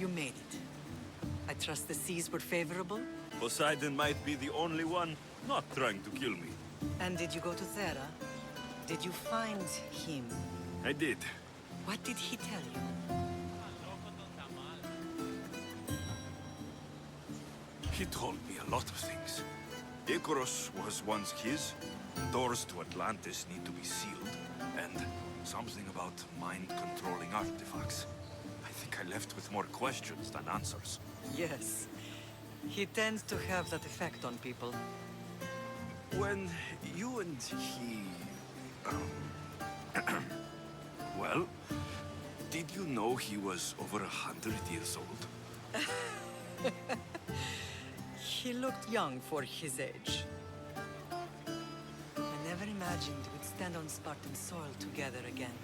You made it. I trust the seas were favorable? Poseidon might be the only one not trying to kill me. And did you go to Thera? Did you find him? I did. What did he tell you? He told me a lot of things. Icarus was once his. Doors to Atlantis need to be sealed. And something about mind-controlling artifacts. I think I left with more questions than answers. Yes. He tends to have that effect on people. When you and he... well, did you know he was over 100 years old? He looked young for his age. I never imagined we'd stand on Spartan soil together again.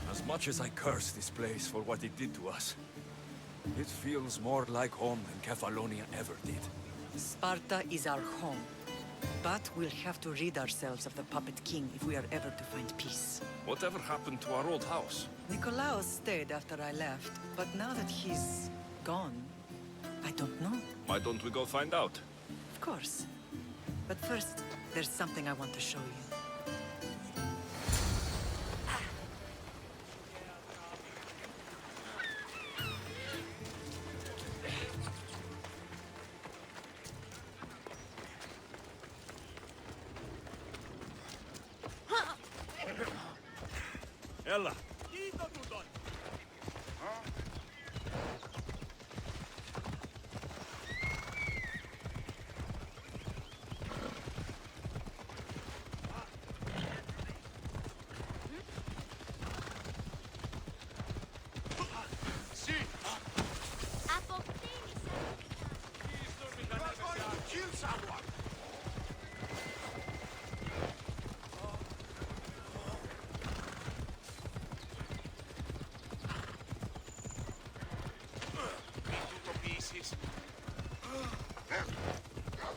As much as I curse this place for what it did to us, it feels more like home than Kefalonia ever did. Sparta is our home. But we'll have to rid ourselves of the Puppet King if we are ever to find peace. Whatever happened to our old house? Nikolaos stayed after I left, but now that he's gone, I don't know. Why don't we go find out? Of course. But first, there's something I want to show you. Ella!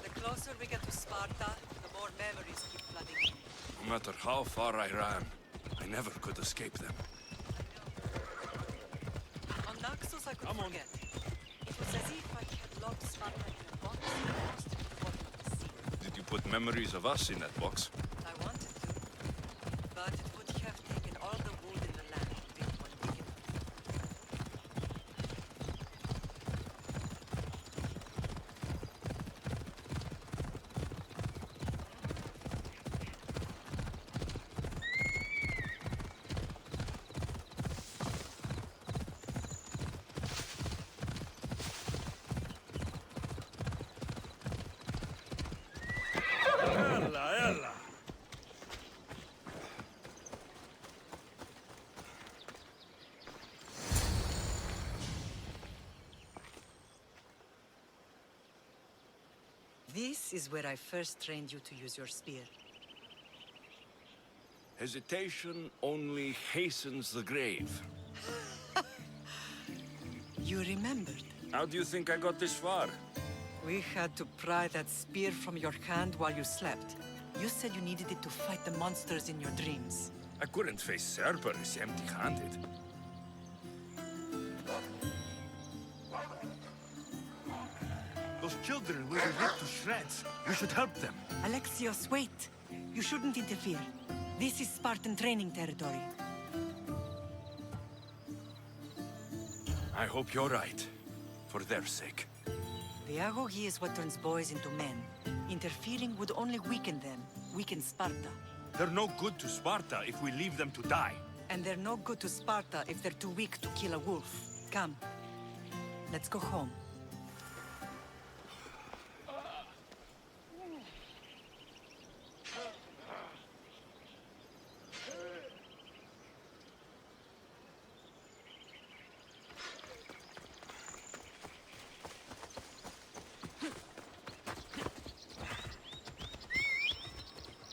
The closer we get to Sparta, the more memories keep flooding in. No matter how far I ran, I never could escape them. On Naxos, I could forget. It was as if I had locked Sparta in a box and lost it before it was seen. Did you put memories of us in that box? I wanted to, but it would have taken all the wood in the land to build one big enough. Ella! This is where I first trained you to use your spear. Hesitation only hastens the grave. You remembered. How do you think I got this far? We had to pry that spear from your hand while you slept. You said you needed it to fight the monsters in your dreams. I couldn't face Cerberus empty-handed. Those children will be ripped to shreds. You should help them. Alexios, wait! You shouldn't interfere. This is Spartan training territory. I hope you're right. For their sake. The agogi is what turns boys into men. Interfering would only weaken them, weaken Sparta. They're no good to Sparta if we leave them to die. And they're no good to Sparta if they're too weak to kill a wolf. Come. Let's go home.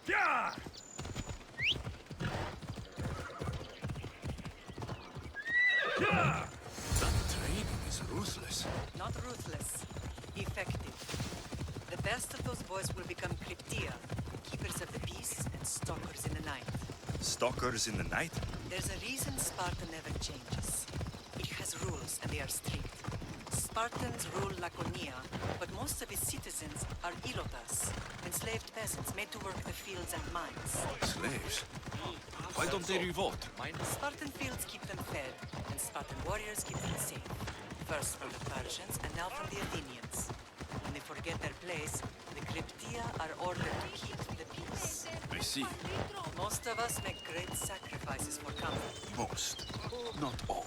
Yeah! Yeah! That training is ruthless. Not ruthless. Effective. The best of those boys will become Cryptia, keepers of the peace and stalkers in the night. Stalkers in the night? There's a reason Sparta never changes. It has rules, and they are strict. Spartans rule Laconia, but most of its citizens are ilotas, enslaved peasants made to work the fields and mines. Slaves? Why don't they revolt? Spartan fields keep them fed, and Spartan warriors keep them safe. First from the Persians, and now from the Athenians. When they forget their place, the Cryptia are ordered to keep the peace. I see. Most of us make great sacrifices for comfort. Most. Not all.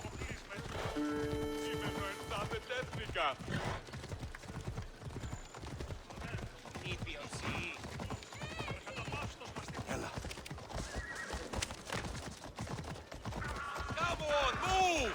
Ella. Come on, move!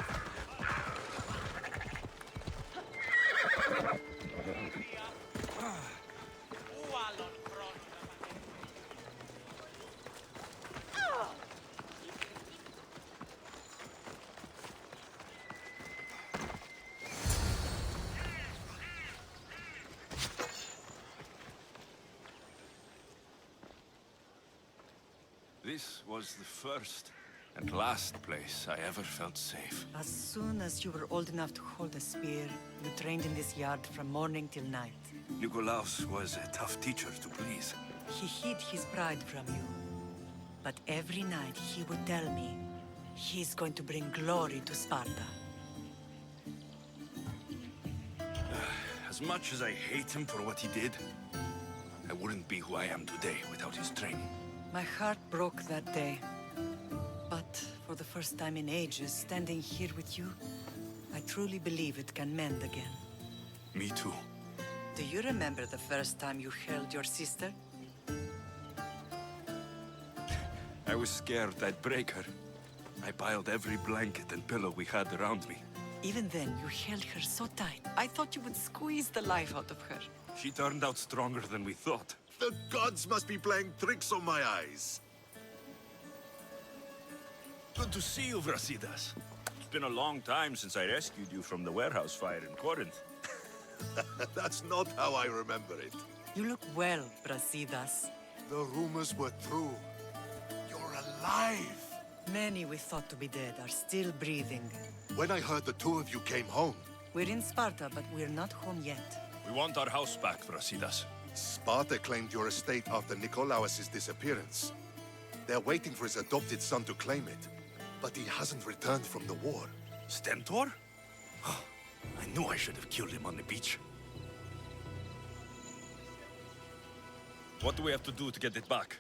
This was the first and last place I ever felt safe. As soon as you were old enough to hold a spear, you trained in this yard from morning till night. Nikolaos was a tough teacher to please. He hid his pride from you. But every night he would tell me, he's going to bring glory to Sparta. As much as I hate him for what he did, I wouldn't be who I am today without his training. My heart broke that day. But for the first time in ages, standing here with you, I truly believe it can mend again. Me too. Do you remember the first time you held your sister? I was scared I'd break her. I piled every blanket and pillow we had around me. Even then, you held her so tight. I thought you would squeeze the life out of her. She turned out stronger than we thought. The gods must be playing tricks on my eyes. Good to see you, Brasidas. It's been a long time since I rescued you from the warehouse fire in Corinth. That's not how I remember it. You look well, Brasidas. The rumors were true. You're alive. Many we thought to be dead are still breathing. When I heard the two of you came home, We're in Sparta, but we're not home yet. We want our house back, Brasidas. Sparta claimed your estate after Nikolaos' disappearance. They're waiting for his adopted son to claim it, but he hasn't returned from the war. Stentor? I knew I should have killed him on the beach. What do we have to do to get it back?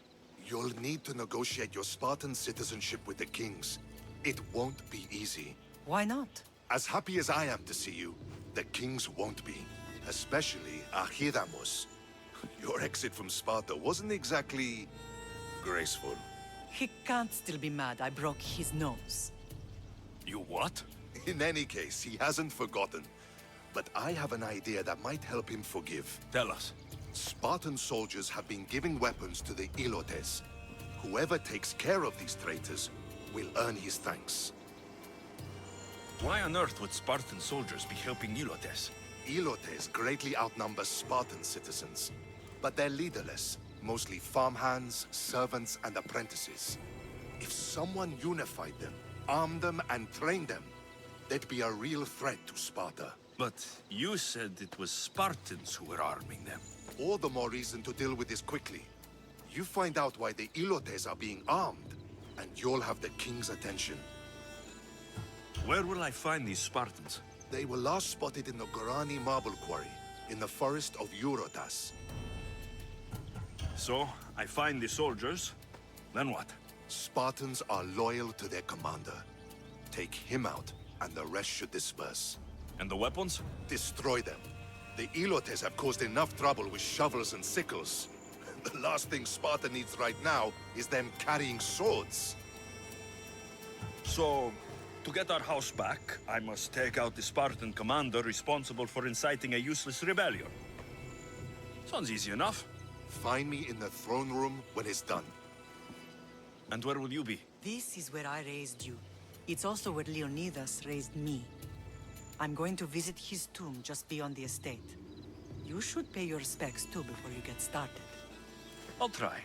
You'll need to negotiate your Spartan citizenship with the kings. It won't be easy. Why not? As happy as I am to see you, the kings won't be. Especially Archidamos. Your exit from Sparta wasn't exactly graceful. He can't still be mad I broke his nose. You what? In any case, he hasn't forgotten. But I have an idea that might help him forgive. Tell us. Spartan soldiers have been giving weapons to the Ilotes. Whoever takes care of these traitors will earn his thanks. Why on earth would Spartan soldiers be helping Ilotes? Ilotes greatly outnumber Spartan citizens, but they're leaderless, mostly farmhands, servants, and apprentices. If someone unified them, armed them, and trained them, they'd be a real threat to Sparta. But you said it was Spartans who were arming them. All the more reason to deal with this quickly. You find out why the Ilotes are being armed, and you'll have the king's attention. Where will I find these Spartans? They were last spotted in the Gorani marble quarry, in the forest of Eurotas. So, I find the soldiers, then what? Spartans are loyal to their commander. Take him out, and the rest should disperse. And the weapons? Destroy them. The Ilotes have caused enough trouble with shovels and sickles. The last thing Sparta needs right now is them carrying swords. So, to get our house back, I must take out the Spartan commander responsible for inciting a useless rebellion. Sounds easy enough. Find me in the throne room when it's done. And where will you be? This is where I raised you. It's also where Leonidas raised me. I'm going to visit his tomb just beyond the estate. You should pay your respects too before you get started. I'll try.